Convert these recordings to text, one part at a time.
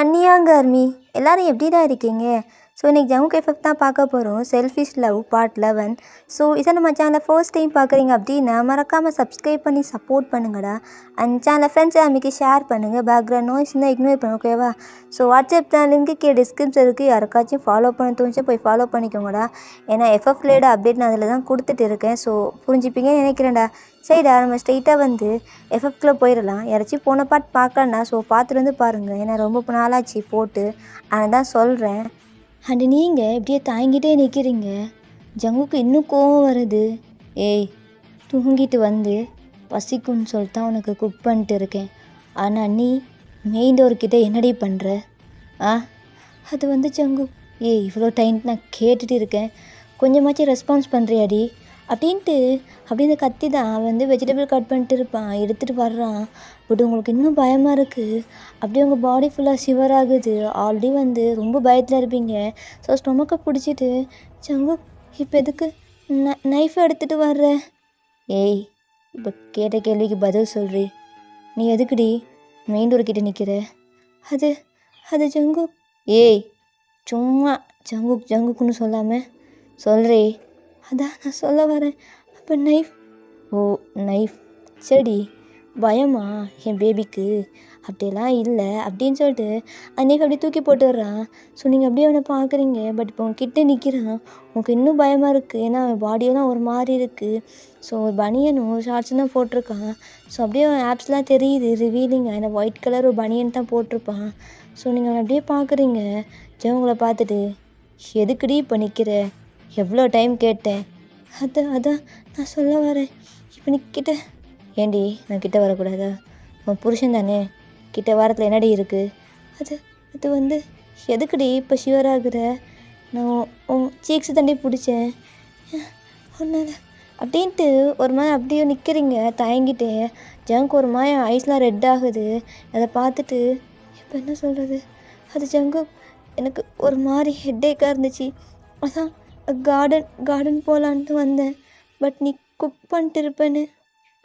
அன்னியாங்க அர்மி எல்லாரும் எப்படிடா இருக்கீங்க? ஸோ இன்றைக்கி ஜங்கு எஃபெக்ட் தான் பார்க்க போகிறோம். Selfish love part 11. ஸோ இதை நம்ம சேனலில் ஃபர்ஸ்ட் டைம் பார்க்குறீங்க அப்படின்னா மறக்காமல் சப்ஸ்கிரைப் பண்ணி சப்போர்ட் பண்ணுங்கடா. அண்ட் சேனலை ஃப்ரெண்ட்ஸ் அன்றைக்கி ஷேர் பண்ணுங்கள். பேக்ரவுண்ட் நாய்ஸ் இருந்தால் இக்னோர் பண்ணுங்க, ஓகேவா? ஸோ வாட்ஸ்அப் லிங்க்கு கீழே டிஸ்கிரிப்ஷன் இருக்குது. யாருக்காச்சும் ஃபாலோ பண்ண தோணுச்சா போய் ஃபாலோ பண்ணிக்கோங்கடா. ஏன்னா எஃப்எஃப் ரிலேட்டட் அப்டேட் நான் அதில் தான் கொடுத்துட்டு இருக்கேன். ஸோ புரிஞ்சுப்பீங்கன்னு நினைக்கிறேன்டா. சரிடா, நம்ம ஸ்ட்ரெயிட்டாக வந்து எஃப்எஃப்குள்ளே போயிடலாம். யாராச்சும் போன பாட்டு பார்க்கலண்ணா, ஸோ பார்த்துட்டு வந்து பாருங்கள். ஏன்னா ரொம்ப நாளாச்சு போட்டு, அதை தான் சொல்கிறேன். அண்டு நீங்கள் இப்படியே தாங்கிட்டே நிற்கிறீங்க. ஜங்குக்கு இன்னும் கோவம் வருது. ஏய், தூங்கிட்டு வந்து பசிக்குன்னு சொல்லிட்டு தான் உனக்கு குக் பண்ணிட்டு இருக்கேன். ஆனால் நீ மெயின் டோர்கிட்ட என்னடி பண்ணுற? அது வந்து ஜங்கு, ஏய் இவ்வளோ டைம் நான் கேட்டுட்டு இருக்கேன், கொஞ்சமாச்சும் ரெஸ்பான்ஸ் பண்ணுறியாடி அப்படின்ட்டு அப்படின்னு கத்தி தான் வந்து வெஜிடபிள் கட் பண்ணிட்டு இருப்பான், எடுத்துகிட்டு வர்றான். பட் உங்களுக்கு இன்னும் பயமாக இருக்குது. அப்படியே உங்கள் பாடி ஃபுல்லாக ஷிவர் ஆகுது. ஆல்ரெடி வந்து ரொம்ப பயத்தில் இருப்பீங்க. ஸோ ஸ்டொமக்கை பிடிச்சிட்டு, ஜங்கு இப்போ எதுக்கு நைஃபை எடுத்துகிட்டு வர்ற? ஏய், இப்போ கேட்ட கேள்விக்கு பதில் சொல்கிறி. நீ எதுக்குடி மெயின் டோர் கிட்டே நிற்கிற? அது அது ஜங்கு. ஏய், சும்மா ஜங்குக்குன்னு சொல்லாமல் சொல்கிறே. அதான் நான் சொல்ல வரேன். அப்போ நைஃப்? ஓ நைஃப், சரி. பயமா என் பேபிக்கு? அப்படியெல்லாம் இல்லை அப்படின்னு சொல்லிட்டு அந்த நைஃப் அப்படியே தூக்கி போட்டுடுறான். ஸோ நீங்கள் அப்படியே அவனை பார்க்குறீங்க. பட் இப்போ உங்ககிட்ட நிற்கிறான். உங்களுக்கு இன்னும் பயமாக இருக்குது. ஏன்னா பாடியெல்லாம் ஒரு மாதிரி இருக்குது. ஸோ பனியனும் ஷார்ட்ஸும் தான் போட்டிருக்கான். ஸோ அப்படியே ஆப்ஸ்லாம் தெரியுது ரிவீலிங்காக. ஏன்னா ஒயிட் கலர் ஒரு பனியன் தான் போட்டிருப்பான். ஸோ நீங்கள் அவனை அப்படியே பார்க்குறீங்க. ஜவங்களை பார்த்துட்டு, எதுக்குடி இப்போ நிற்கிற? எவ்வளோ டைம் கேட்டேன். அதான் நான் சொல்ல வரேன். இப்போ நீ கிட்ட ஏண்டி நான் கிட்ட வரக்கூடாதா? உன் புருஷன் தானே, கிட்ட வாரத்தில் என்னடி இருக்குது? அது வந்து எதுக்குடி இப்போ ஷிவர் ஆகுற? நான் உன் சீக்ஸு தண்டி பிடிச்சேன் ஒன்றால் அப்படின்ட்டு ஒரு மாதிரி அப்படியே நிற்கிறீங்க தயங்கிட்டே. ஜங்கு ஒரு மாதிரி ஐஸ்லாம் ரெட் ஆகுது. அதை பார்த்துட்டு இப்போ என்ன சொல்கிறது? அது ஜங்கு, எனக்கு ஒரு மாதிரி ஹெட்டேக்காக இருந்துச்சு. அதான் கார்டன் போகலான்ட்டு வந்தேன். பட் நீ குக் பண்ணிட்டு இருப்பேன்னு.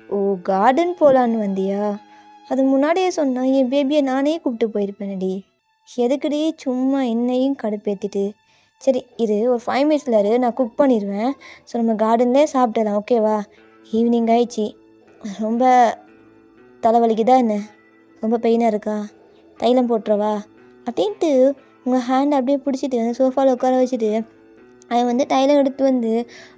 ஓ, கார்டன் போகலான்னு வந்தியா? அது முன்னாடியே சொன்னால் என் பேபியை நானே கூப்பிட்டு போயிருப்பேனடி. எதுக்குடி சும்மா என்னையும் கடுப்பேற்றிட்டு? சரி, இது ஒரு 5 மினிட்ஸில் நான் குக் பண்ணிடுவேன். ஸோ நம்ம கார்டன்லேயே சாப்பிடலாம், ஓகேவா? ஈவினிங் ஆயிடுச்சு. ரொம்ப தலைவலிக்குதா என்ன? ரொம்ப பெயினாக இருக்கா? தைலம் போட்டுறவா அப்படின்ட்டு உங்கள் ஹேண்டை அப்படியே பிடிச்சிட்டு அந்த சோஃபாவில் உட்கார வச்சுட்டு அவன் வந்து தைலம் எடுத்து வந்து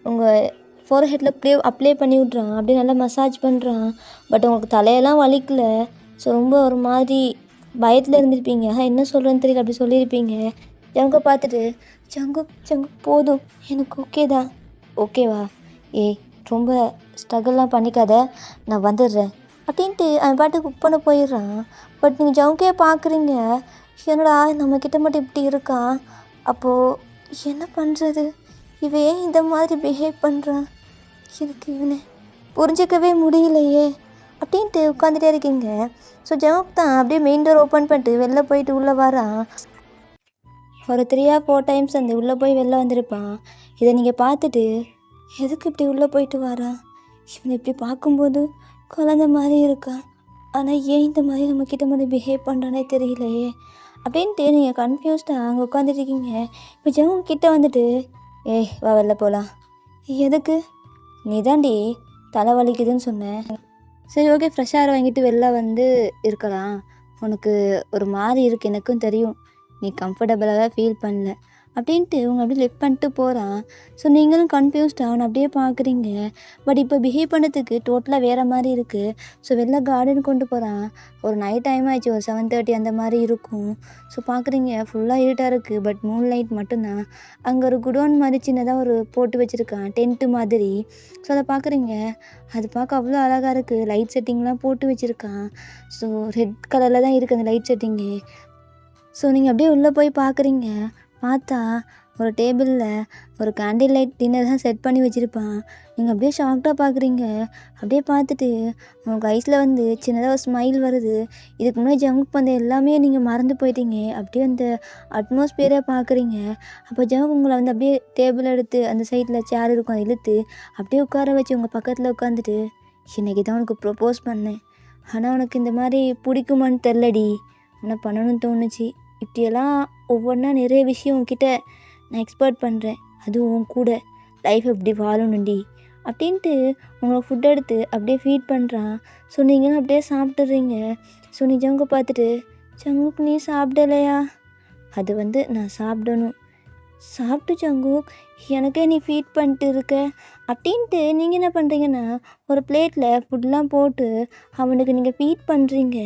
உங்கள் ஃபோர்ஹெட்டில் அப்ளை பண்ணி விட்றான். அப்படியே நல்லா மசாஜ் பண்ணுறான். பட் உங்களுக்கு தலையெல்லாம் வலிக்கல. ஸோ ரொம்ப ஒரு மாதிரி பயத்தில் இருந்திருப்பீங்க. என்ன சொல்கிறேன்னு தெரியல, அப்படி சொல்லியிருப்பீங்க. ஜங்கை பார்த்துட்டு, ஜங்கு போதும், எனக்கு ஓகே தான். ஓகேவா? ஏய், ரொம்ப ஸ்ட்ரகிள்லாம் பண்ணிக்காத, நான் வந்துடுறேன் அப்படின்ட்டு அவன் பாட்டு குக் பண்ண போயிடுறான். பட் நீங்கள் ஜங்கே பார்க்குறீங்க. என்னடா நம்மக்கிட்ட மட்டும் இப்படி இருக்கான்? அப்போது என்ன பண்ணுறது? இவன் ஏன் இந்த மாதிரி பிஹேவ் பண்ணுறான்? எனக்கு இவனை புரிஞ்சிக்கவே முடியலையே அப்படின்ட்டு உட்காந்துட்டே இருக்கீங்க. ஸோ ஜங்க் தான் அப்படியே மெயின் டோர் ஓப்பன் பண்ணிட்டு வெளில போயிட்டு உள்ளே வரான். ஒரு 3 or 4 டைம்ஸ் அந்த உள்ளே போய் வெளில வந்திருப்பான். இதை நீங்கள் பார்த்துட்டு, எதுக்கு இப்படி உள்ளே போயிட்டு வரான்? இவனை இப்படி பார்க்கும்போது குழந்த மாதிரி இருக்கான். ஆனால் ஏன் இந்த மாதிரி நம்மக்கிட்ட மட்டும் பிஹேவ் பண்ணுறானே தெரியலையே அப்படின்ட்டு நீங்கள் கன்ஃபியூஸ்டாக அங்கே உட்காந்துட்ருக்கீங்க. இப்போ ஜங்கு கிட்டே வந்துட்டு, ஏய் வா வெளில போகலாம். எதுக்கு? நீ தாண்டி தலை வலிக்குதுன்னு சொன்னேன். சரி ஓகே, ஃப்ரெஷ்ஷாக வாங்கிட்டு வெளில வந்து இருக்கலாம். உனக்கு ஒரு மாதிரி இருக்குது, எனக்கும் தெரியும். நீ கம்ஃபர்டபுளாக ஃபீல் பண்ணல அப்படின்ட்டு உங்களை அப்படியே லிஃப்ட் பண்ணிட்டு போகிறான். ஸோ நீங்களும் கன்ஃபியூஸ்டாக அவனை அப்படியே பார்க்குறீங்க. பட் இப்போ பிஹேவ் பண்ணதுக்கு டோட்டலாக வேறு மாதிரி இருக்குது. ஸோ வெளில கார்டன் கொண்டு போகிறான். ஒரு நைட் டைம் ஆயிடுச்சு, ஒரு 7:30 அந்த மாதிரி இருக்கும். ஸோ பார்க்குறீங்க, ஃபுல்லாக இருட்டாக இருக்குது. பட் மூன் லைட் மட்டும்தான். அங்கே ஒரு குடோன் மாதிரி சின்னதாக ஒரு போட்டு வச்சுருக்கான், டென்ட்டு மாதிரி. ஸோ அதை பார்க்குறீங்க. அது பார்க்க அவ்வளோ அழகாக இருக்குது. லைட் செட்டிங்லாம் போட்டு வச்சுருக்கான். ஸோ ரெட் கலரில் தான் இருக்குது அந்த லைட் செட்டிங்கு. ஸோ நீங்கள் அப்படியே உள்ளே போய் பார்க்குறீங்க. பார்த்தா ஒரு டேபிளில் ஒரு கேண்டில் லைட் டின்னர் தான் செட் பண்ணி வச்சுருப்பான். நீங்கள் அப்படியே ஷாக்டாக பார்க்குறீங்க. அப்படியே பார்த்துட்டு உங்களுக்கு ஐஸில் வந்து சின்னதாக ஒரு ஸ்மைல் வருது. இதுக்கு முன்னாடி ஜங்க் பண்ண எல்லாமே நீங்கள் மறந்து போயிட்டீங்க. அப்படியே அந்த அட்மாஸ்பியரை பார்க்குறீங்க. அப்போ ஜங்க் உங்களை வந்து அப்படியே டேபிள் எடுத்து அந்த சைடில் சேர் இருக்கும், அதை இழுத்து அப்படியே உட்கார வச்சு உங்கள் பக்கத்தில் உட்காந்துட்டு, இன்றைக்கி தான் உனக்கு ப்ரப்போஸ் பண்ணேன். ஆனால் உனக்கு இந்த மாதிரி பிடிக்குமான்னு தெரிலடி, உன்னை பண்ணணும்னு தோணுச்சு. இப்படியெல்லாம் ஒவ்வொன்றா நிறைய விஷயம் உன்கிட்ட நான் எக்ஸ்பெக்ட் பண்ணுறேன். அதுவும் உன் கூட லைஃப் எப்படி வாழணும்டி அப்படின்ட்டு உங்களை ஃபுட் எடுத்து அப்படியே ஃபீட் பண்ணுறான். ஸோ நீங்களும் அப்படியே சாப்பிட்டுறீங்க. ஸோ நீ ஜங்கு பார்த்துட்டு, ஜங்குக் நீ சாப்பிடலையா? அது நான் சாப்பிடணும். சாப்பிட்டு ஜங்குக், எனக்கே நீ ஃபீட் பண்ணிட்டு இருக்க அப்படின்ட்டு நீங்கள் என்ன பண்ணுறீங்கன்னா ஒரு பிளேட்டில் ஃபுட்லாம் போட்டு அவனுக்கு நீங்கள் ஃபீட் பண்ணுறீங்க.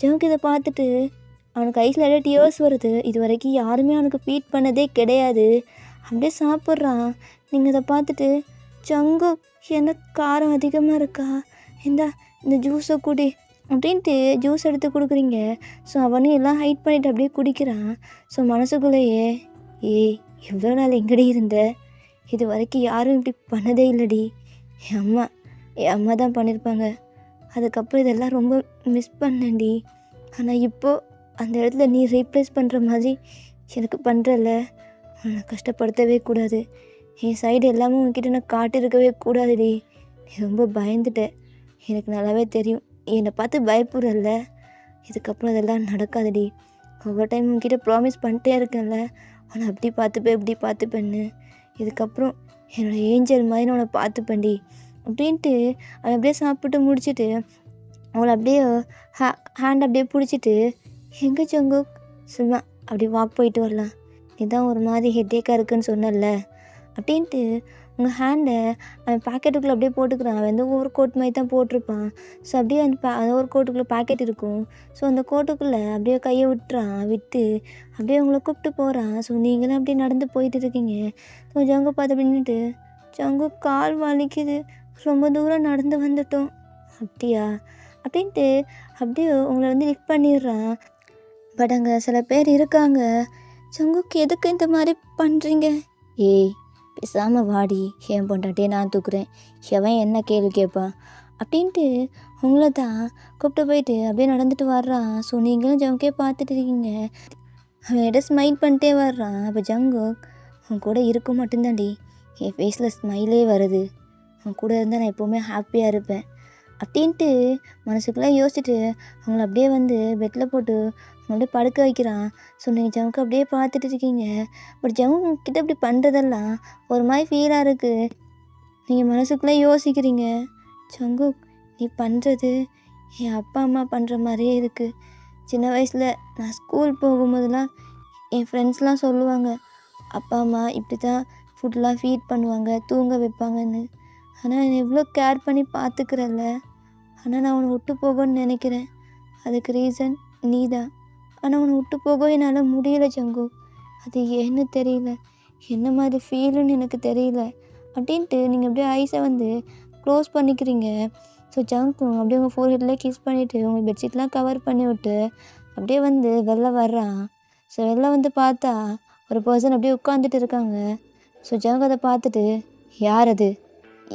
ஜங்குக் இதை பார்த்துட்டு அவனுக்கு ஐஸில் எல்லாம் டியர்ஸ் வருது. இது வரைக்கும் யாருமே அவனுக்கு ஃபீட் பண்ணதே கிடையாது. அப்படியே சாப்பிட்றான். நீங்கள் இதை பார்த்துட்டு, ஜங்குக் எனக்கு காரம் அதிகமாக இருக்கா, இந்த ஜூஸை குடி அப்படின்ட்டு ஜூஸ் எடுத்து கொடுக்குறீங்க. ஸோ அவனும் எல்லாம் ஹைட் பண்ணிவிட்டு அப்படியே குடிக்கிறான். ஸோ மனசுக்குள்ளேயே, ஏய் எவ்வளோ நாள் எங்கடி இருந்த, இது வரைக்கும் யாரும் இப்படி பண்ணதே இல்லைடி. என் அம்மா தான் பண்ணியிருப்பாங்க. அதுக்கப்புறம் இதெல்லாம் ரொம்ப மிஸ் பண்ணேன்டி. ஆனால் இப்போது அந்த இடத்துல நீ ரீப்ளேஸ் பண்ணுற மாதிரி எனக்கு பண்ணுறல. உன்னை கஷ்டப்படுத்தவே கூடாது. என் சைடு எல்லாமே உன்கிட்ட நான் காட்டிருக்கவே கூடாதுடி. நீ ரொம்ப பயந்துட்ட, எனக்கு நல்லாவே தெரியும். என்னை பார்த்து பயப்படுறல்ல, இதுக்கப்புறம் அதெல்லாம் நடக்காதுடி. ஒவ்வொரு டைம் உன்கிட்ட ப்ராமிஸ் பண்ணிட்டே இருக்கேன்ல, உன்னை அப்படி பார்த்துப்பேன் இப்படி பார்த்துப்பேன்னு. இதுக்கப்புறம் என்னோடய ஏஞ்சல் மாதிரி நான் உன்னை பார்த்துப்பேன்டி அப்படின்ட்டு அவன் அப்படியே சாப்பிட்டு முடிச்சுட்டு அவளை அப்படியே ஹேண்ட் அப்படியே பிடிச்சிட்டு, எங்கே ஜங்குக் சும்மா அப்படி வாக் போயிட்டு வரலாம், இதுதான் ஒரு மாதிரி ஹெட்டேக்காக இருக்குன்னு சொன்னல அப்படின்ட்டு உங்கள் ஹேண்டை அவன் பாக்கெட்டுக்குள்ளே அப்படியே போட்டுக்கிறான். அவன் ஓவர் கோட் மாதிரி தான் போட்டிருப்பான். ஸோ அப்படியே அந்த ஓவர் கோட்டுக்குள்ளே பாக்கெட் இருக்கும். ஸோ அந்த கோட்டுக்குள்ளே அப்படியே கையை விட்டு அப்படியே உங்களை கூப்பிட்டு போகிறான். ஸோ நீங்களும் அப்படியே நடந்து போயிட்டு இருக்கீங்க. ஸோ ஜங்கு பார்த்து அப்படின்ட்டு, ஜங்கு கால் வலிக்குது, ரொம்ப தூரம் நடந்து வந்துட்டோம். அப்படியா அப்படின்ட்டு அப்படியே உங்களை லிஃப்ட் பண்ணிடுறான். பட் அங்கே சில பேர் இருக்காங்க, ஜங்குக்கு எதுக்கு இந்த மாதிரி பண்ணுறீங்க? ஏய் பேசாமல் வாடி, என் பொண்டாட்டியே நான் தூக்குறேன், எவன் என்ன கேள்வி கேட்பான் அப்படின்ட்டு உங்களை தான் கூப்பிட்டு போயிட்டு அப்படியே நடந்துட்டு வர்றான். ஸோ நீங்களும் ஜங்குக்கே பார்த்துட்டு இருக்கீங்க. அவன் எட ஸ்மைல் பண்ணிட்டே வர்றான். அப்போ ஜங்குக், உன் கூட இருக்க மட்டும்தான்டி என் ஃபேஸில் ஸ்மைலே வருது, உன் கூட இருந்தால் நான் எப்போவுமே ஹாப்பியாக இருப்பேன் அப்படின்ட்டு மனசுக்குள்ளே யோசிச்சுட்டு அவங்கள அப்படியே பெட்டில் போட்டு அப்படியே படுக்க வைக்கிறான். ஸோ நீங்கள் ஜங்குக்கு அப்படியே பார்த்துட்டு இருக்கீங்க. பட் ஜங்கு கிட்ட இப்படி பண்ணுறதெல்லாம் ஒரு மாதிரி ஃபீலாக இருக்குது. நீங்கள் மனசுக்குள்ளே யோசிக்கிறீங்க, ஜங்குக் நீ பண்ணுறது என் அப்பா அம்மா பண்ணுற மாதிரியே இருக்குது. சின்ன வயசில் நான் ஸ்கூல் போகும்போதெல்லாம் என் ஃப்ரெண்ட்ஸ்லாம் சொல்லுவாங்க, அப்பா அம்மா இப்படி தான் ஃபுட்லாம் ஃபீட் பண்ணுவாங்க, தூங்க வைப்பாங்கன்னு. ஆனால் என்னை எவ்வளோ கேர் பண்ணி பார்த்துக்கிறல்ல, ஆனால் நான் உன்னை விட்டு போகணும்னு நினைக்கிறேன். அதுக்கு ரீசன் நீ தான். ஆனால் உன்னை விட்டு போக என்னால் முடியல ஜங்கு. அது ஏன்னு தெரியல, என்ன மாதிரி ஃபீலுன்னு எனக்கு தெரியல அப்படின்ட்டு நீங்கள் அப்படியே ஐஸை க்ளோஸ் பண்ணிக்கிறீங்க. ஸோ ஜங்கு அப்படியே உங்கள் ஃபோர்ஹெட்லேயே கிஸ் பண்ணிவிட்டு உங்கள் பெட்ஷீட்லாம் கவர் பண்ணி விட்டு அப்படியே வெளில வர்றான். ஸோ வெளில பார்த்தா ஒரு பர்சன் அப்படியே உட்காந்துட்டு இருக்காங்க. ஸோ ஜங்கு அதை பார்த்துட்டு, யார் அது,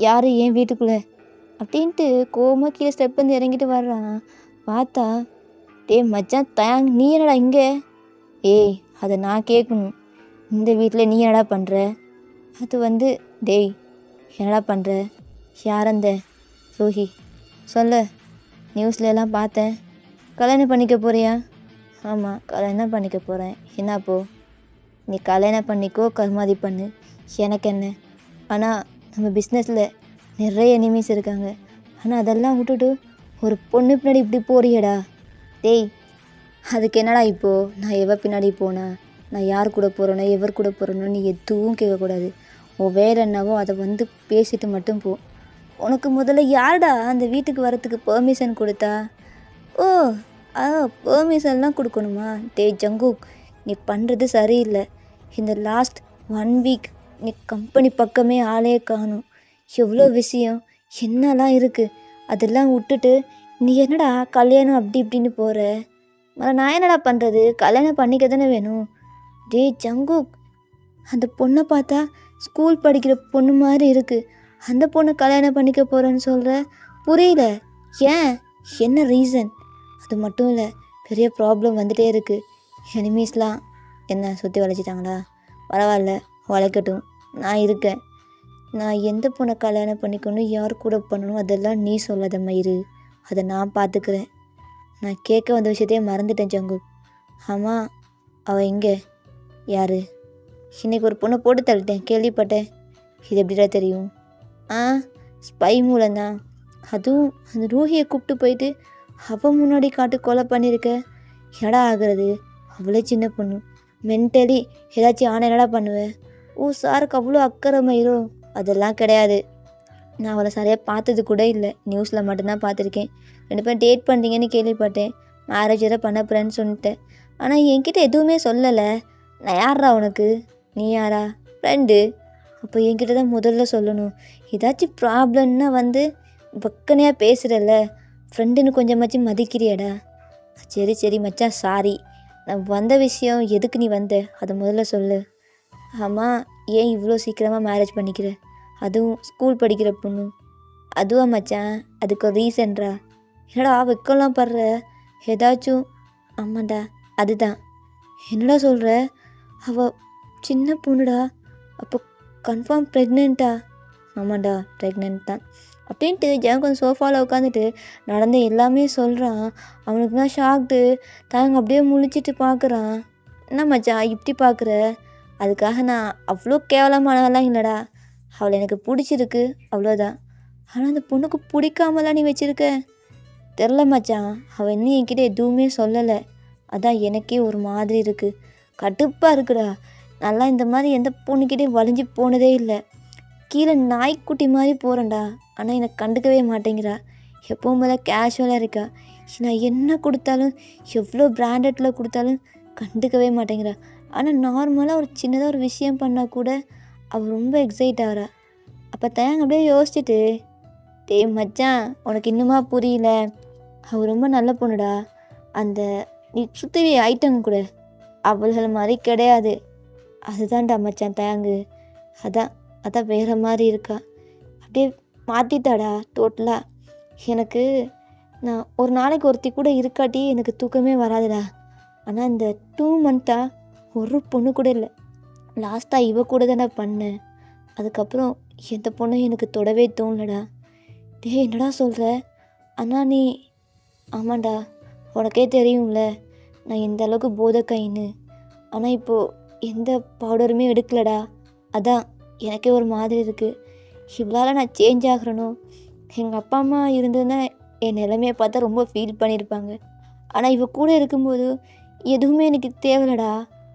யார் ஏன் வீட்டுக்குள்ளே அப்படின்ட்டு கோவமாக கீழே ஸ்டெப் இறங்கிட்டு வர்றான். பார்த்தா, டேய் மச்சான் தேங், நீ என்னடா இங்கே? ஏய் அதை நான் கேட்கணும், இந்த வீட்டில் நீ என்னடா பண்ணுற? அது டேய் என்னடா பண்ணுற, யார் அந்த ரோஹி சொல்ல, நியூஸ்லலாம் பார்த்தேன், கல்யாணம் பண்ணிக்க போறியா? ஆமாம் கல்யாணம் பண்ணிக்க போகிறேன். என்னப்போ? நீ கல்யாணம் பண்ணிக்கோ, கர்மாதி பண்ணு, எனக்கு என்ன. ஆனால் நம்ம பிஸ்னஸில் நிறைய எனிமீஸ் இருக்காங்க. ஆனால் அதெல்லாம் விட்டுட்டு ஒரு பொண்ணு பின்னாடி இப்படி போறியடா. டேய் அதுக்கு என்னடா இப்போது? நான் எவ பின்னாடி போனேன், நான் யார் கூட போகிறேனோ எவர் கூட போகிறேனோ நீ எதுவும் கேட்கக்கூடாது. உன் வேலை என்னவோ அதை பேசிட்டு மட்டும் போ. உனக்கு முதல்ல யார்டா அந்த வீட்டுக்கு வரத்துக்கு பெர்மிஷன் கொடுத்தா? ஓ பெர்மிஷன்லாம் கொடுக்கணுமா? டேய் ஜங்குக் நீ பண்ணுறது சரியில்லை. இந்த லாஸ்ட் 1 வீக் நீ கம்பெனி பக்கமே ஆளே காணும். எவ்வளோ விஷயம் என்னெல்லாம் இருக்குது, அதெல்லாம் விட்டுட்டு நீ என்னடா கல்யாணம் அப்படி இப்படின்னு போகிற? நான் என்னடா பண்ணுறது, கல்யாணம் பண்ணிக்க தானே வேணும். டேய் ஜங்குக் அந்த பொண்ணை பார்த்தா ஸ்கூல் படிக்கிற பொண்ணு மாதிரி இருக்குது, அந்த பொண்ணை கல்யாணம் பண்ணிக்க போகிறேன்னு சொல்கிற, புரியல ஏன், என்ன ரீசன்? அது மட்டும் இல்லை, பெரிய ப்ராப்ளம் வந்துகிட்டே இருக்குது. எனிமீஸ்லாம் என்ன சுற்றி வளைச்சிட்டாங்களா? பரவாயில்ல வளைக்கட்டும், நான் இருக்கேன். நான் எந்த பொண்ணை கல்யாணம் பண்ணிக்கணும், யார் கூட பண்ணணும் அதெல்லாம் நீ சொல்லாத மயிறு, அதை நான் பார்த்துக்கிறேன். நான் கேட்க வந்த விஷயத்தையே மறந்துட்டேன் ஜங்கு. ஆமாம் அவள் எங்கே? யார்? இன்னைக்கு ஒரு பொண்ணை போட்டு தள்ளிட்டேன், கேள்விப்பட்டேன். இது எப்படிடா தெரியும்? ஆ, ஸ்பை மூலம்தான். அதுவும் அந்த ரூஹியை கூப்பிட்டு போயிட்டு அவள் முன்னாடி காட்டு கொலை பண்ணியிருக்க. என்னடா ஆகுறது? அவ்வளோ சின்ன பொண்ணு, மென்டலி ஏதாச்சும் ஆனால் என்னடா பண்ணுவேன்? ஓ, சாருக்கு அவ்வளோ அக்கறை மயிரோ? அதெல்லாம் கிடையாது. நான் அவளை சரியாக பார்த்தது கூட இல்லை, நியூஸில் மட்டும்தான் பார்த்துருக்கேன். 2 பேரும் டேட் பண்ணுறீங்கன்னு கேள்விப்பட்டேன். மேரேஜ் எதாவது பண்ண போகிறேன்னு சொல்லிட்டேன். ஆனால் என்கிட்ட எதுவுமே சொல்லலை. நான் யாரா உனக்கு? நீ யாரா? ஃப்ரெண்டு. அப்போ என்கிட்ட தான் முதல்ல சொல்லணும். ஏதாச்சும் ப்ராப்ளம்னா வந்து பக்கனையாக பேசுகிறல்ல, ஃப்ரெண்டுன்னு கொஞ்சமாச்சும் மதிக்கிறியாடா? சரி சரி மச்சான், சாரி. நான் வந்த விஷயம் எதுக்கு நீ வந்த அதை முதல்ல சொல்லு. ஆமாம், ஏன் இவ்வளோ சீக்கிரமாக மேரேஜ் பண்ணிக்கிற? அதுவும் ஸ்கூல் படிக்கிற பொண்ணு. அதுவா மச்சான், அதுக்கு ஒரு ரீசன்டா? என்னடா வெக்கலாம் படுற ஏதாச்சும்? ஆமாண்டா, அதுதான். என்னடா சொல்கிற? அவள் சின்ன பொண்ணுடா. அப்போ கன்ஃபார்ம் ப்ரெக்னெண்ட்டா? ஆமாண்டா, ப்ரெக்னென்ட் தான். அப்படின்ட்டு ஜெயம் கொஞ்சம் சோஃபாவில் உட்காந்துட்டு நடந்த எல்லாமே சொல்கிறான். அவனுக்கு தான் ஷாக்டு. தாங்க அப்படியே முழிச்சிட்டு பார்க்குறான். என்ன மச்சான் இப்படி பார்க்குற? அதுக்காக நான் அவ்வளோ கேவலமானவெல்லாம் இல்லைடா. அவளை எனக்கு பிடிச்சிருக்கு, அவ்வளோதான். ஆனால் அந்த பொண்ணுக்கு பிடிக்காமலாம் நீ வச்சுருக்க? தெரில மச்சான், அவள் இன்னும் என்கிட்ட எதுவுமே சொல்லலை. அதான் எனக்கே ஒரு மாதிரி இருக்குது, கடுப்பாக இருக்குடா. நல்லா இந்த மாதிரி எந்த பொண்ணுக்கிட்டேயும் வளைஞ்சி போனதே இல்லை. கீழே நாய்க்குட்டி மாதிரி போகிறேன்டா, ஆனால் எனக்கு கண்டுக்கவே மாட்டேங்கிறா. எப்பவும் போல கேஷுவலாக இருக்கா. நான் என்ன கொடுத்தாலும், எவ்வளோ பிராண்டடில் கொடுத்தாலும் கண்டுக்கவே மாட்டேங்கிறா. ஆனால் நார்மலாக ஒரு சின்னதாக ஒரு விஷயம் பண்ணால் கூட அவள் ரொம்ப எக்ஸைட் ஆகிறா. அப்போ தேங்க அப்படியே யோசிச்சுட்டு, டேய் மச்சான், உனக்கு இன்னுமா புரியல? அவள் ரொம்ப நல்ல பொண்ணுடா. அந்த நீ சுற்றி ஐட்டம் கூட அவள்கள் மாதிரி கிடையாது. அதுதான்டா மச்சான் தேங்கு. அதான் வேறு மாதிரி இருக்கா. அப்படியே மாற்றிட்டாடா டோட்டலாக. எனக்கு நான் ஒரு நாளைக்கு ஒருத்தி கூட இருக்காட்டி எனக்கு தூக்கமே வராதுடா. ஆனால் இந்த 2 மந்த்தாக ஒரு பொண்ணு கூட இல்லை. லாஸ்ட்டாக இவ கூட தானே பண்ணேன். அதுக்கப்புறம் எந்த பொண்ணும் எனக்கு தொடவே தோணலடா. டே என்னடா சொல்கிற? அண்ணா நீ? ஆமாண்டா, உனக்கே தெரியும்ல நான் எந்த அளவுக்கு போதைக்கைன்னு. ஆனால் இப்போது எந்த பவுடருமே எடுக்கலடா. அதான் எனக்கே ஒரு மாதிரி இருக்குது. இவ்வளால் நான் சேஞ்ச் ஆகிறனோ? எங்கள் அப்பா அம்மா இருந்ததுன்னா என் நிலைமையை பார்த்தா ரொம்ப ஃபீல் பண்ணியிருப்பாங்க. ஆனால் இவ கூட இருக்கும்போது எதுவுமே எனக்கு தேவையில்லடா.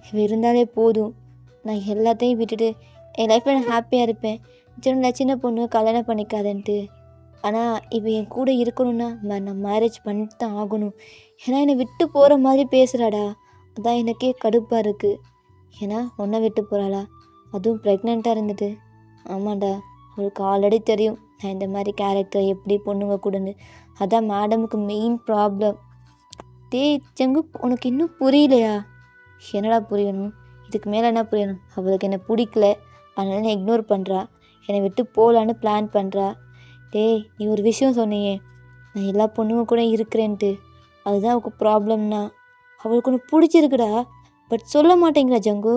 இவ இருந்தாலே போதும். நான் எல்லாத்தையும் விட்டுட்டு என் லைஃப்பில் நான் ஹாப்பியாக இருப்பேன். சின்ன பொண்ணு கல்யாணம் பண்ணிக்காதன்ட்டு. ஆனால் இவ என் கூட இருக்கணும்னா நான் மேரேஜ் பண்ணிட்டு தான் ஆகணும். ஏன்னா என்னை விட்டு போகிற மாதிரி பேசுகிறாடா. அதான் எனக்கே கடுப்பாக இருக்குது. ஏன்னா உன்னை விட்டு போகிறாளா? அதுவும் ப்ரெக்னெண்ட்டாக இருந்துட்டு. ஆமாண்டா, அவளுக்கு ஆல்ரெடி தெரியும் நான் இந்த மாதிரி கேரக்டர் எப்படி பொண்ணுங்க கூடன்னு. அதான் மேடமுக்கு மெயின் ப்ராப்ளம். டேய் செங்கு, உனக்கு இன்னும் புரியலையா? என்னடா புரியணும்? இதுக்கு மேலே என்ன புரியணும்? அவளுக்கு என்னை பிடிக்கல, அதனால என்னை இக்னோர் பண்ணுறா. என்னை விட்டு போகலான்னு பிளான் பண்ணுறா. டேய் நீ ஒரு விஷயம் சொன்னியே, நான் எல்லா பொண்ணுங்க கூட இருக்கிறேன்ட்டு. அதுதான் அவளுக்கு ப்ராப்ளம்னா. அவளுக்கு ஒன்று பிடிச்சிருக்குடா, பட் சொல்ல மாட்டேங்கிறா ஜங்கு.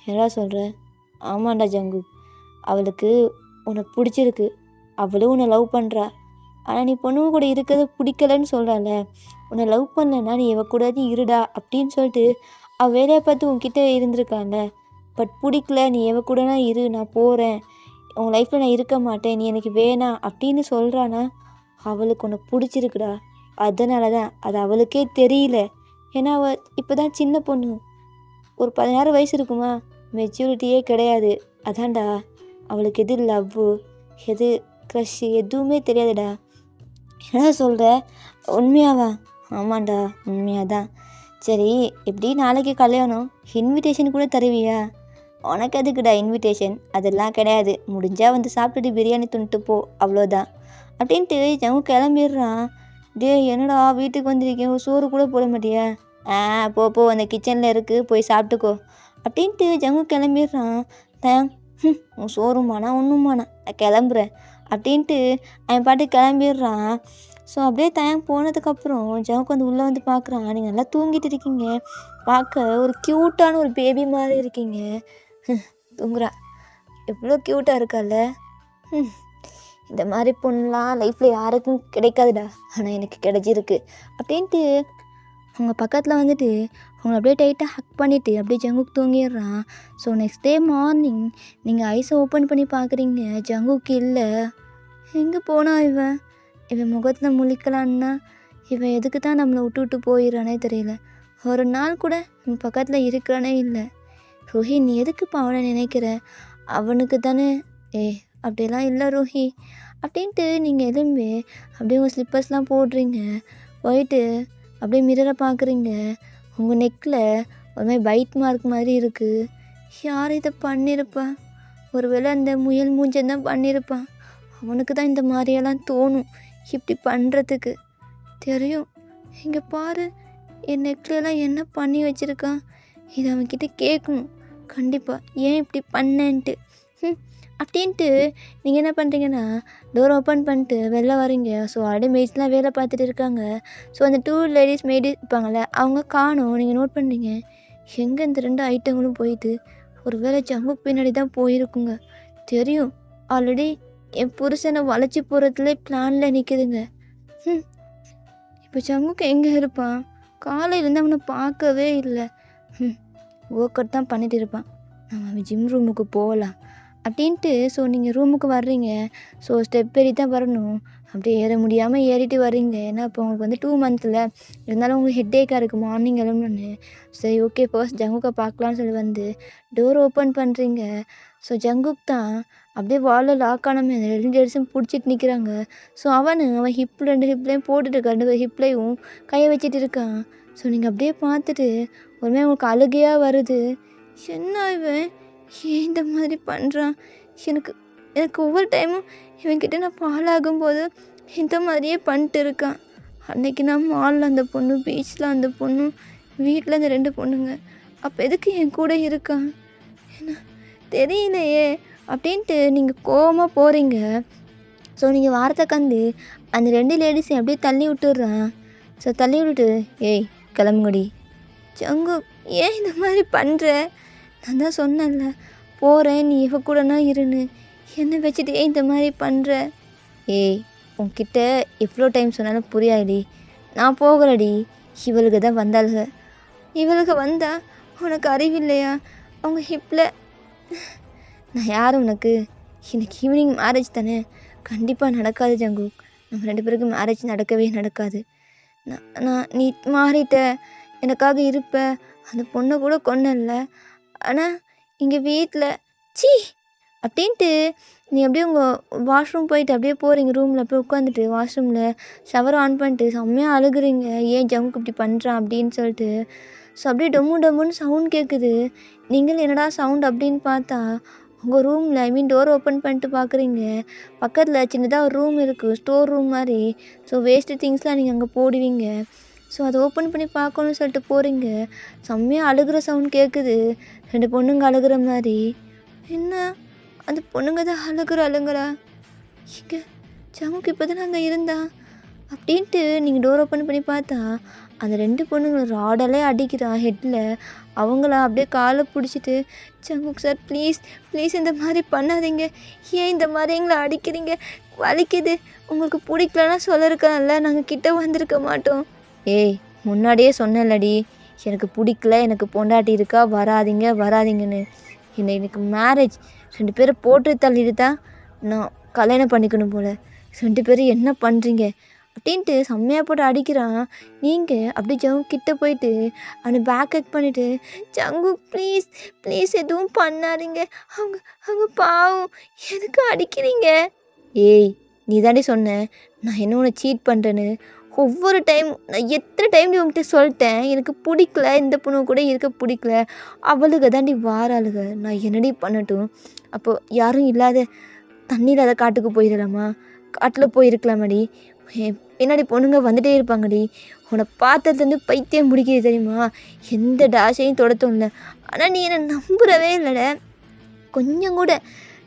என்னடா சொல்கிற? ஆமாண்டா ஜங்கு, அவளுக்கு உன்னை பிடிச்சிருக்கு, அவளும் உன்னை லவ் பண்ணுறா. ஆனால் நீ பொண்ணுங்க கூட இருக்கிறது பிடிக்கலன்னு சொல்கிறாள். உன்னை லவ் பண்ணலன்னா நீ எவ கூடாது இருடா அப்படின்னு சொல்லிட்டு அவள் வேலையை பார்த்து உன்கிட்ட இருந்திருக்காங்க. பட் பிடிக்கல, நீ எவ கூடனா இரு, நான் போகிறேன், உன் லைஃப்பில் நான் இருக்க மாட்டேன், நீ எனக்கு வேணாம் அப்படின்னு சொல்கிறானா? அவளுக்கு உன்னை பிடிச்சிருக்குடா. அதனால தான் அது அவளுக்கே தெரியல. ஏன்னா அவள் இப்போ தான் சின்ன பொண்ணு, ஒரு 16 வயசு இருக்குமா, மெச்சூரிட்டியே கிடையாது. அதான்டா அவளுக்கு எது லவ்வு எது க்ரஷ்ஷு எதுவுமே தெரியாதுடா. என்ன சொல்கிற? உண்மையாவா? ஆமாண்டா, உண்மையாக தான். சரி, எப்படி நாளைக்கு கல்யாணம், இன்விடேஷன் கூட தருவியா? உனக்கு எதுக்குடா இன்விடேஷன்? அதெல்லாம் கிடையாது. முடிஞ்சால் வந்து சாப்பிட்டுட்டு பிரியாணி துண்டுட்டு போ, அவ்வளோதான் அப்படின்ட்டு ஜங்கு கிளம்பிடுறான். டே என்னடா வீட்டுக்கு வந்திருக்கேன், ஒரு சோறு கூட போட மாட்டியா? போ அந்த கிச்சனில் இருக்குது, போய் சாப்பிட்டுக்கோ அப்படின்ட்டு ஜங்கு கிளம்பிடுறான். உன் சோறுமானா ஒன்றுமானா, நான் கிளம்புறேன் அப்படின்ட்டு அவன் பாட்டு கிளம்பிடுறான். ஸோ அப்படியே தயங்க போனதுக்கப்புறம் ஜவுக்கு வந்து உள்ளே வந்து பார்க்குறான். நீங்கள் நல்லா தூங்கிட்டு இருக்கீங்க, பார்க்க ஒரு க்யூட்டான ஒரு பேபி மாதிரி இருக்கீங்க. தூங்குறா, எவ்வளோ க்யூட்டாக இருக்கால. இந்த மாதிரி பொண்ணுலாம் லைஃப்பில் யாருக்கும் கிடைக்காதுடா, ஆனால் எனக்கு கிடைச்சிருக்கு அப்படின்ட்டு அவங்க பக்கத்தில் வந்துட்டு உங்களை அப்படியே டைட்டாக ஹக் பண்ணிவிட்டு அப்படியே ஜங்குக் தூங்கிடுறான். ஸோ நெக்ஸ்ட் டே மார்னிங் நீங்கள் ஐஸை ஓப்பன் பண்ணி பார்க்குறீங்க, ஜங்குக் இல்லை. எங்கே போனா இவன்? இவன் முகத்தில் முழிக்கலான்னா இவன் எதுக்கு தான் நம்மளை விட்டு போயிடறானே தெரியல. ஒரு நாள் கூட இவன் பக்கத்தில் இருக்கிறானே இல்லை. ரோஹி, நீ எதுக்குப்பா அவனை நினைக்கிற? அவனுக்கு தானே. அப்படியெல்லாம் இல்லை ரோஹி அப்படின்ட்டு நீங்கள் எலும்பி அப்படியே உங்கள் ஸ்லிப்பர்ஸ்லாம் போடுறீங்க. போயிட்டு அப்படியே மிரரை பார்க்குறீங்க. உங்கள் நெக்கில் ஒரு மாதிரி பைட் மார்க் மாதிரி இருக்குது. யார் இதை பண்ணியிருப்பா? ஒருவேளை அந்த முயல் மூஞ்சன் தான் பண்ணியிருப்பான். அவனுக்கு தான் இந்த மாதிரியெல்லாம் தோணும் இப்படி பண்ணுறதுக்கு. தெரியும். இங்கே பாரு, என் நெக்லெலாம் என்ன பண்ணி வச்சுருக்கான். இதை அவன்கிட்ட கேட்கணும் கண்டிப்பாக, ஏன் இப்படி பண்ணேன்ட்டு. அப்படின்ட்டு நீங்கள் என்ன பண்ணுறீங்கன்னா டோர் ஓப்பன் பண்ணிட்டு வெளில வரீங்க. ஸோ ஆல்ரெடி மெய்ட்ஸ்லாம் வேலை பார்த்துட்டு இருக்காங்க. ஸோ அந்த 2 லேடிஸ் மெய்டு இருப்பாங்கள்ல, அவங்க காணோம். நீங்கள் நோட் பண்ணுறீங்க, எங்கே இந்த 2 ஐட்டங்களும் போயிட்டு. ஒரு வேளை ஜங்குக் பின்னாடி தான் போயிருக்குங்க. தெரியும், ஆல்ரெடி என் புருஷனை வளைச்சி போகிறதுல பிளானில் நிற்குதுங்க. இப்போ ஜங்குக் எங்கே இருப்பான்? காலையிலேருந்து அவனை பார்க்கவே இல்லை. ஒர்க் அவுட் தான் பண்ணிட்டு இருப்பான். நம்ம ஜிம் ரூமுக்கு போகலாம் அப்படின்ட்டு. ஸோ நீங்கள் ரூமுக்கு வர்றீங்க. ஸோ ஸ்டெப் ஏறி தான் வரணும். அப்படியே ஏற முடியாமல் ஏறிட்டு வர்றீங்க. ஏன்னா இப்போ உங்களுக்கு வந்து 2 மந்த்தில் இருந்தாலும் உங்களுக்கு ஹெட்டேக்காக இருக்குது மார்னிங் கிளம்புன்னு. சரி ஓகே, ஃபர்ஸ்ட் ஜங்குக்கை பார்க்கலான்னு சொல்லி வந்து டோர் ஓப்பன் பண்ணுறீங்க. ஸோ ஜங்குக் தான் அப்படியே வாலில் லாக் ஆனமே 2 லேடிஸும் பிடிச்சிட்டு நிற்கிறாங்க. ஸோ அவன் ஹிப்பில் 2 ஹிப்லேயும் போட்டுட்டு 2 ஹிப்லேயும் கையை வச்சுட்டு இருக்கான். ஸோ நீங்கள் அப்படியே பார்த்துட்டு ஒருமே உங்களுக்கு அழுகையாக வருது. என்ன இவன் ஏன் இந்த மாதிரி பண்ணுறான்? எனக்கு ஒவ்வொரு டைமும் இவன்கிட்ட நான் பாலாகும்போது இந்த மாதிரியே பண்ணிட்டு இருக்கான். அன்றைக்கி நான் மாலில் அந்த பொண்ணு, பீச்சில் அந்த பொண்ணு, வீட்டில் அந்த 2 பொண்ணுங்க. அப்போ எதுக்கு என் கூட இருக்கான் என்ன தெரியலையே அப்படின்ட்டு நீங்கள் கோவமாக போகிறீங்க. ஸோ நீங்கள் வாரத்தை கந்து அந்த 2 லேடிஸையும் அப்படியே தள்ளி விட்டுடுறான். ஸோ தள்ளி விட்டுட்டு, ஏய் கிளம்புங்கடி. ஜங்குக், ஏன் இந்த மாதிரி பண்ணுற? நான் தான் சொன்னேன்ல போகிறேன், நீ இவ கூடனா இருன்னு. என்னை வச்சுட்டு ஏன் இந்த மாதிரி பண்ணுற? ஏய், உன்கிட்ட எவ்வளோ டைம் சொன்னாலும் புரியாடி. நான் போகலடி. இவளுக்கு தான் வந்தாளுக. இவளுக்கு வந்தா உனக்கு அறிவில்லையா? அவங்க ஹிப்பில் நான் யார் உனக்கு? எனக்கு ஈவினிங் மேரேஜ் தானே. கண்டிப்பாக நடக்காது ஜங்குக். நம்ம 2 பேருக்கும் மேரேஜ் நடக்கவே நடக்காது. நீ மாறிட்ட, எனக்காக இருப்ப. அந்த பொண்ணை கூட கொன்னல. ஆனால் இங்கே வீட்டில் சீ அப்படின்ட்டு நீ அப்படியே உங்கள் வாஷ்ரூம் போயிட்டு அப்படியே போகிறீங்க. ரூமில் போய் உட்காந்துட்டு வாஷ்ரூமில் ஷவர் ஆன் பண்ணிட்டு செம்மையாக அழுகுறீங்க. ஏன் ஜங்குக் இப்படி பண்ணுறான் அப்படின்னு சொல்லிட்டு. ஸோ அப்படியே டொம்முன்னு சவுண்ட் கேட்குது. நீங்களும் என்னடா சவுண்ட் அப்படின்னு பார்த்தா உங்கள் ரூமில் டோர் ஓப்பன் பண்ணிட்டு பார்க்குறீங்க. பக்கத்தில் சின்னதாக ஒரு ரூம் இருக்குது, ஸ்டோர் ரூம் மாதிரி. ஸோ வேஸ்ட்டு திங்ஸ்லாம் நீங்கள் அங்கே போடுவீங்க. ஸோ அதை ஓப்பன் பண்ணி பார்க்கணுன்னு சொல்லிட்டு போகிறீங்க. செம்மையாக அழுகிற சவுண்ட் கேட்குது. 2 பொண்ணுங்க அழுகிற மாதிரி. என்ன அந்த பொண்ணுங்க தான் அழுகுறாளுங்களா? இங்கே ஜங்குக் இப்போ தான் அங்கே இருந்தா அப்படின்ட்டு நீங்கள் டோர் ஓப்பன் பண்ணி பார்த்தா அந்த 2 பொண்ணுங்களை ராடலே அடிக்கிறான் ஹெட்டில். அவங்கள அப்படியே காலை பிடிச்சிட்டு, ஜங்குக் சார் ப்ளீஸ் இந்த மாதிரி பண்ணாதீங்க. ஏன் இந்த மாதிரி எங்களை அடிக்கிறீங்க? வலிக்குது. உங்களுக்கு பிடிக்கலன்னா சொல்லிருக்கலாம்ல, நாங்கள் கிட்ட வந்திருக்க மாட்டோம். ஏய், முன்னாடியே சொன்னேன்லடி, எனக்கு பிடிக்கல, எனக்கு பொண்டாட்டி இருக்கா, வராதிங்கன்னு. எனக்கு மேரேஜ் 2 பேரை போட்டு தள்ளிட்டு தான் நான் கல்யாணம் பண்ணிக்கணும் போல். 2 பேரும் என்ன பண்ணுறீங்க அப்படின்ட்டு செம்மையாக போட்டு அடிக்கிறான். நீங்கள் அப்படி ஜங்குக் கிட்டே போயிட்டு அவனை பேக் ஹக் பண்ணிவிட்டு, ஜங்குக் ப்ளீஸ் எதுவும் பண்ணாதீங்க, அவங்க பாவம், எதுக்கு அடிக்கிறீங்க? ஏய், நீ தாண்டி சொன்ன நான் என்ன உன்னை சீட் பண்ணுறேன்னு. ஒவ்வொரு டைம் நான் எத்தனை டைம் உங்ககிட்ட சொல்லிட்டேன், எனக்கு பிடிக்கல, இந்த பொண்ணு கூட இருக்க பிடிக்கல. அவளுக்கு தாண்டி வாராளுக. நான் என்னடி பண்ணட்டும்? அப்போது யாரும் இல்லாத தண்ணி இல்லாத காட்டுக்கு போயிடலாமா? காட்டில் போயிருக்கலாமாடி? பின்னாடி பொண்ணுங்க வந்துகிட்டே இருப்பாங்கடி. உன்னை பார்த்ததுலேருந்து பைத்தியம் முடிக்கிறது தெரியுமா? எந்த டாஷையும் தொடத்தோம்ல. ஆனால் நீ என்னை நம்புறவே இல்லைட, கொஞ்சம் கூட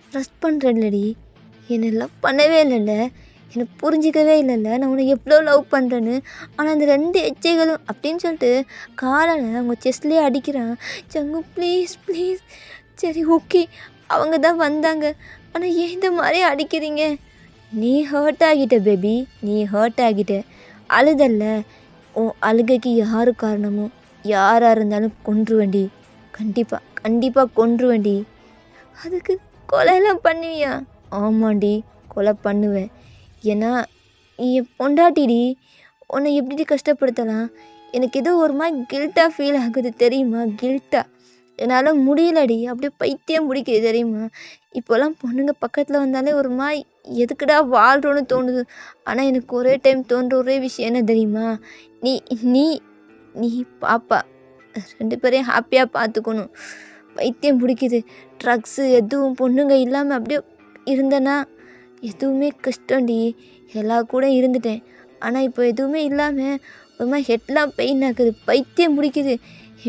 ட்ரஸ்ட் பண்ணுறேன்லடி. என்னை லவ் பண்ணவே இல்லைல்ல, என்னை புரிஞ்சிக்கவே இல்லைல்ல நான் உன்னை எவ்வளோ லவ் பண்ணுறேன்னு. ஆனால் அந்த 2 எச்சைகளும் அப்படின்னு சொல்லிட்டு காலால் அவங்க செஸ்ட்லேயே அடிக்கிறான். Jungkook please. சரி ஓகே, அவங்க தான் வந்தாங்க, ஆனால் ஏன் இந்த மாதிரி அடிக்கிறீங்க? நீ ஹர்ட் ஆகிட்ட பேபி, நீ ஹர்ட் ஆகிட்ட. அழுதல்ல, உன் அழுகைக்கு யார் காரணமோ யாராக இருந்தாலும் கொன்றுவேண்டி, கண்டிப்பாக கண்டிப்பாக கொன்றுவேண்டி. அதுக்கு கொலையெல்லாம் பண்ணுவியா? ஆமாண்டி, கொலை பண்ணுவேன். ஏன்னா நீ என் பொண்டாட்டிடி, உன்னை எப்படி கஷ்டப்படுத்தலாம்? எனக்கு ஏதோ ஒரு மாதிரி கில்ட்டாக ஃபீல் ஆகுது தெரியுமா? கில்ட்டாக என்னால் முடியலடி, அப்படியே பைத்தியம் பிடிக்குது தெரியுமா? இப்போல்லாம் பொண்ணுங்க பக்கத்தில் வந்தாலே ஒரு மாதிரி எதுக்குடா வாழ்கிறோன்னு தோணுது. ஆனால் எனக்கு ஒரே டைம் தோன்ற ஒரே விஷயம் என்ன தெரியுமா? நீ நீ நீ பாப்பா 2 பேரையும் ஹாப்பியாக பார்த்துக்கணும். பைத்தியம் பிடிக்குது. ட்ரக்ஸு எதுவும் பொண்ணுங்க இல்லாமல் அப்படியே இருந்தேன்னா எதுவுமே கஷ்டம்டி. எல்லா கூட இருந்துட்டேன். ஆனால் இப்போ எதுவுமே இல்லாமல் ஒரு மாதிரி ஹெட்லாம் பெயின் ஆகுது, பைத்தியம் பிடிக்குது.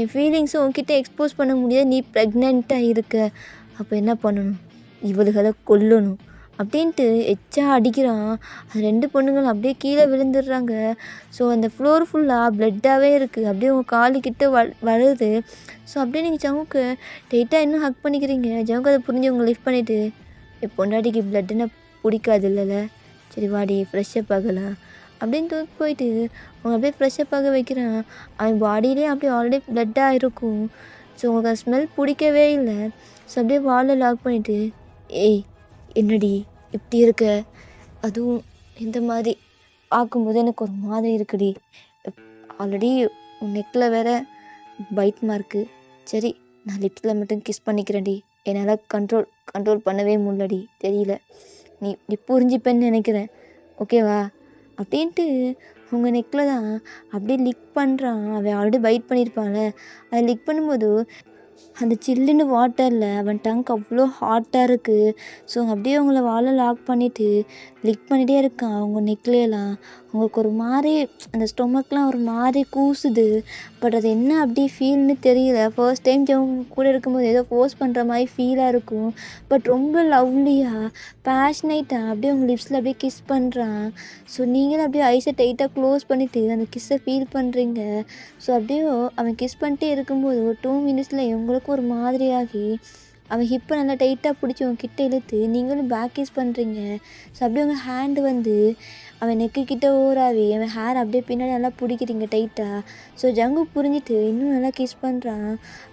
என் ஃபீலிங்ஸும் உன்கிட்ட எக்ஸ்போஸ் பண்ண முடியாது. நீ ப்ரெக்னெண்ட்டாக இருக்க. அப்போ என்ன பண்ணணும்? இவளுகளை கொல்லணும் அப்படின்ட்டு எச்சா அடிக்கிறான். அது 2 பொண்ணுங்களும் அப்படியே கீழே விழுந்துடுறாங்க. ஸோ அந்த ஃப்ளோர் ஃபுல்லாக ப்ளட்டாகவே இருக்குது. அப்படியே உங்கள் காலுக்கிட்ட வருது. ஸோ அப்படியே நீங்கள் ஜங்குக்கு டைட்டாக இன்னும் ஹக் பண்ணிக்கிறீங்க. ஜங்கு அதை புரிஞ்சு உங்களை லிஃப்ட் பண்ணிவிட்டு, என் பொண்டாட்டிக்கு ப்ளட்டுன்னா பிடிக்காது இல்லைல்ல, சரி வாடி ஃப்ரெஷ்ஷப் ஆகலாம் அப்படின்னு தூக்கி போயிட்டு அவங்க அப்படியே ஃப்ரெஷ்ஷப் ஆக வைக்கிறான். அவன் பாடியிலே அப்படியே ஆல்ரெடி ப்ளட்டாக இருக்கும். ஸோ உங்களுக்கு அந்த ஸ்மெல் பிடிக்கவே இல்லை. ஸோ அப்படியே வாலில் லாக் பண்ணிவிட்டு, ஏய் என்னடி இப்படி இருக்க? அதுவும் இந்த மாதிரி பார்க்கும்போது எனக்கு ஒரு மாதிரி இருக்குடி. ஆல்ரெடி உன் நெக்கில் வேற பைட் மார்க்கு. சரி நான் லிப்ஸில் மட்டும் கிஸ் பண்ணிக்கிறேன்டி. என்னால் கண்ட்ரோல் பண்ணவே முடியலடி, தெரியல. நீ புரிஞ்சுப்பேன்னு நினைக்கிறேன், ஓகேவா? அப்படின்ட்டு உங்கள் நெக்கில் தான் அப்படியே லிக் பண்ணுறான். அவன் ஆல்ரெடி பைட் பண்ணியிருப்பான்ல, அதை லிக் பண்ணும்போது அந்த சில்லுன்னு வாட்டரில் அவன் டங்க் அவ்வளோ ஹாட்டாக இருக்குது. ஸோ அப்படியே அவங்கள வாழை லாக் பண்ணிவிட்டு லிக் பண்ணிகிட்டே இருக்கான் அவங்க நெக்லேலாம். அவங்களுக்கு ஒரு மாதிரி அந்த ஸ்டொமக்லாம் ஒரு மாதிரி கூசுது. பட் அது என்ன அப்படி ஃபீல்னு தெரியல. ஃபர்ஸ்ட் டைம் அவங்க கூட இருக்கும்போது ஏதோ ஃபோர்ஸ் பண்ணுற மாதிரி ஃபீலாக இருக்கும். பட் ரொம்ப லவ்லியாக பேஷனேட்டாக அப்படியே அவங்க லிப்ஸில் அப்படியே கிஸ் பண்ணுறான். ஸோ நீங்களும் அப்படியே ஐஸை டைட்டாக க்ளோஸ் பண்ணிவிட்டு அந்த கிஸ்ஸை ஃபீல் பண்ணுறீங்க. ஸோ அப்படியே அவன் கிஸ் பண்ணிட்டே இருக்கும்போது ஒரு 2 மினிட்ஸில் உங்களுக்கு ஒரு மாதிரியாகி அவன் ஹிப்பை நல்லா டைட்டாக பிடிச்சி உங்க கிட்ட இழுத்து நீங்களும் பேக் கிஸ் பண்ணுறீங்க. ஸோ அப்படியே உங்கள் ஹேண்டு வந்து அவன் நெக்கு கிட்ட ஓராவி அவன் ஹேர் அப்படியே பின்னாடி நல்லா பிடிக்கிறீங்க டைட்டாக. ஸோ ஜங்கு புரிஞ்சுட்டு இன்னும் நல்லா கிஸ் பண்ணுறான்.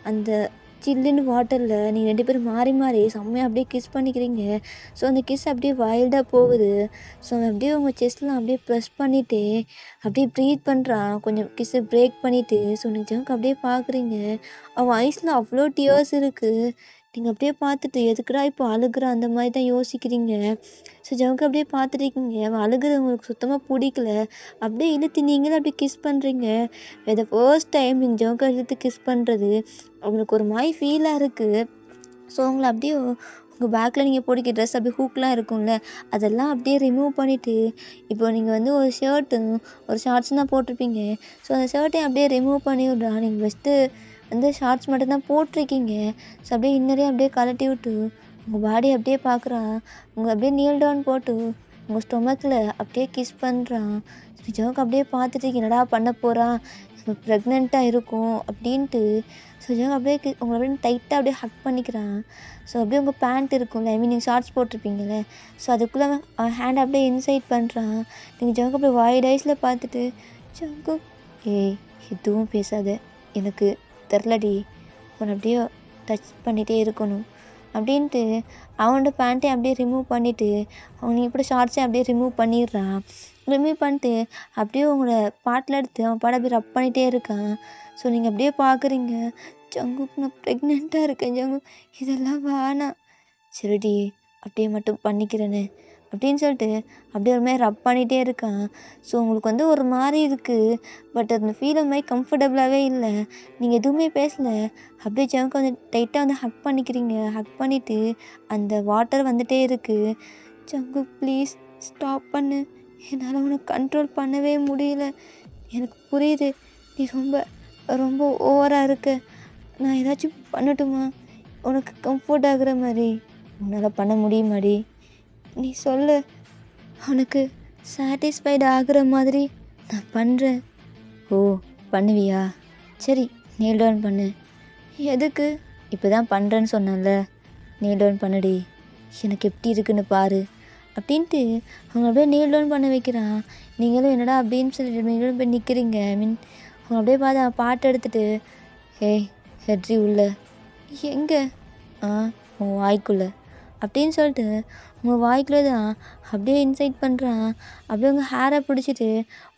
அந்த சில்லுன்னு வாட்டரில் நீங்கள் 2 பேரும் மாறி மாறி செம்மையாக அப்படியே கிஸ் பண்ணிக்கிறீங்க. ஸோ அந்த கிஸ் அப்படியே வைல்டாக போகுது. ஸோ அவன் அப்படியே உங்கள் செஸ்ட்லாம் அப்படியே ப்ரெஸ் பண்ணிவிட்டு அப்படியே ப்ரீத் பண்ணுறான். கொஞ்சம் கிஸ்ஸை பிரேக் பண்ணிவிட்டு. ஸோ நீங்கள் ஜங்கு அப்படியே பார்க்குறீங்க. அவன் ஐஸில் அவ்வளோ டியர்ஸ் இருக்குது. நீங்கள் அப்படியே பார்த்துட்டு எதுக்குடா இப்போ அழுகுற அந்த மாதிரி தான் யோசிக்கிறீங்க. ஸோ ஜங்கு அப்படியே பார்த்துருக்கீங்க. அவன் அழுகுறது உங்களுக்கு சுத்தமாக பிடிக்கல. அப்படியே இழுத்து நீங்களும் அப்படியே கிஸ் பண்ணுறீங்க. இதை ஃபர்ஸ்ட் டைம் நீங்கள் ஜங்கு இழுத்து கிஸ் பண்ணுறது அவங்களுக்கு ஒரு மாதிரி ஃபீலாக இருக்குது. ஸோ அவங்கள அப்படியே உங்கள் பேக்கில் நீங்கள் போட்டிக்க ட்ரெஸ் அப்படியே ஹூக்லாம் இருக்கும்ல, அதெல்லாம் அப்படியே ரிமூவ் பண்ணிவிட்டு இப்போ நீங்கள் வந்து ஒரு ஷர்ட்டும் ஒரு ஷார்ட்ஸ் தான் போட்டிருப்பீங்க. ஸோ அந்த ஷர்ட்டையும் அப்படியே ரிமூவ் பண்ணி விட்றா. நீங்கள் ஃபஸ்ட்டு வந்து ஷார்ட்ஸ் மட்டும்தான் போட்டிருக்கீங்க. ஸோ அப்படியே இன்னரையும் அப்படியே கழட்டி விட்டு உங்கள் பாடி அப்படியே பார்க்குறான். உங்கள் அப்படியே நீல் டவுன் போட்டு உங்கள் ஸ்டொமக்கில் அப்படியே கிஸ் பண்ணுறான். ஜோக்கு அப்படியே பார்த்துட்டு என்னடா பண்ண போகிறான், ப்ரெக்னெண்ட்டாக இருக்கும் அப்படின்ட்டு. ஸோ ஜோக்கு அப்படியே உங்களை அப்படியே டைட்டாக அப்படியே ஹக் பண்ணிக்கிறான். ஸோ அப்படியே உங்கள் பேண்ட் இருக்கும்ல, ஐ மீன் நீங்கள் ஷார்ட்ஸ் போட்டிருப்பீங்கள்ல, ஸோ அதுக்குள்ளே அவன் ஹேண்ட் அப்படியே இன்சைட் பண்ணுறான். நீங்கள் ஜோக்கு அப்படியே வைட் ஐஸில் பார்த்துட்டு ஜோக்கு ஏய் எதுவும் பேசாத, எனக்கு தெரிலடி, அவனை அப்படியே டச் பண்ணிகிட்டே இருக்கணும் அப்படின்ட்டு அவனோட பேண்ட்டையும் அப்படியே ரிமூவ் பண்ணிவிட்டு அவன் இப்படி ஷார்ட்ஸையும் அப்படியே ரிமூவ் பண்ணிடுறான். ரிமூவ் பண்ணிட்டு அப்படியே உங்களோட பாட்டில் எடுத்து அவன் பாட அப்படியே ரப் பண்ணிகிட்டே இருக்கான். ஸோ நீங்கள் அப்படியே பார்க்குறீங்க, ஜங்குக்கு நான் ப்ரெக்னெண்ட்டாக இருக்கேன் ஜங்கு, இதெல்லாம் வேணாம், சரிடி அப்படியே மட்டும் பண்ணிக்கிறேன்னு அப்படின்னு சொல்லிட்டு அப்படியே ஒரு மாதிரி ரப் பண்ணிகிட்டே இருக்கான். ஸோ உங்களுக்கு வந்து ஒரு மாதிரி இருக்குது. பட் அந்த ஃபீல் மாதிரி கம்ஃபர்டபுளாகவே இல்லை. நீங்கள் எதுவுமே பேசலை. அப்படியே ஜங்கு வந்து டைட்டாக வந்து ஹக் பண்ணிக்கிறீங்க. ஹக் பண்ணிவிட்டு அந்த வாட்டர் வந்துகிட்டே இருக்குது. ஜங்கு ப்ளீஸ் ஸ்டாப் பண்ணு, என்னால் உனக்கு கண்ட்ரோல் பண்ணவே முடியல. எனக்கு புரியுது நீ ரொம்ப ரொம்ப ஓவராக இருக்க. நான் ஏதாச்சும் பண்ணட்டுமா உனக்கு கம்ஃபர்ட் ஆகுற மாதிரி? உன்னால் பண்ண முடியுமாடி? நீ சொல்லு, உனக்கு சாட்டிஸ்ஃபைடு ஆகுற மாதிரி நான் பண்ணுறேன். ஓ பண்ணுவியா? சரி நீல் டவுன் பண்ணு. எதுக்கு? இப்போ தான் பண்ணுறேன்னு சொன்னேன்ல, நீல் டவுன் பண்ணுடி, எனக்கு எப்படி இருக்குன்னு பாரு அப்படின்ட்டு அவங்க அப்படியே நீல் டவுன் பண்ண வைக்கிறான். நீங்களும் என்னடா அப்படின்னு சொல்லிட்டு நீல் டவுன் பண்ணி நிற்கிறீங்க. ஐ மீன் அப்படியே பார்த்தா பாட்டு எடுத்துட்டு, "ஏய் ஹெட்ரி உள்ள." "எங்கே?" "ஆ உன் வாய்க்குள்ள." அப்படின்னு சொல்லிட்டு உங்க வாய்க்குள்ளே தான் அப்படியே இன்சைட் பண்ணுறான். அப்படியே உங்கள் ஹேரை பிடிச்சிட்டு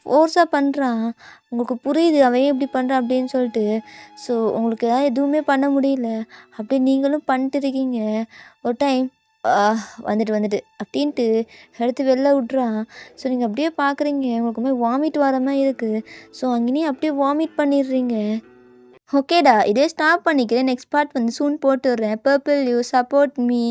ஃபோர்ஸாக பண்ணுறான். உங்களுக்கு புரியுது அவன் ஏன் இப்படி பண்ணுறான் அப்படின்னு சொல்லிட்டு. ஸோ உங்களுக்கு எதுவுமே பண்ண முடியல. அப்படியே நீங்களும் பண்ணிட்டு இருக்கீங்க. ஒரு டைம் வந்துட்டு அப்படின்ட்டு எடுத்து வெளில விட்றான். ஸோ நீங்கள் அப்படியே பார்க்குறீங்க. உங்களுக்கு மாதிரி வாமிட் வர மாதிரி இருக்குது. ஸோ அங்கேயே அப்படியே வாமிட் பண்ணிடுறீங்க. ஓகேடா, இதே ஸ்டாப் பண்ணிக்கிறேன். நெக்ஸ்ட் பார்ட் வந்து சூன் போட்டு விட்றேன். Purple you support me.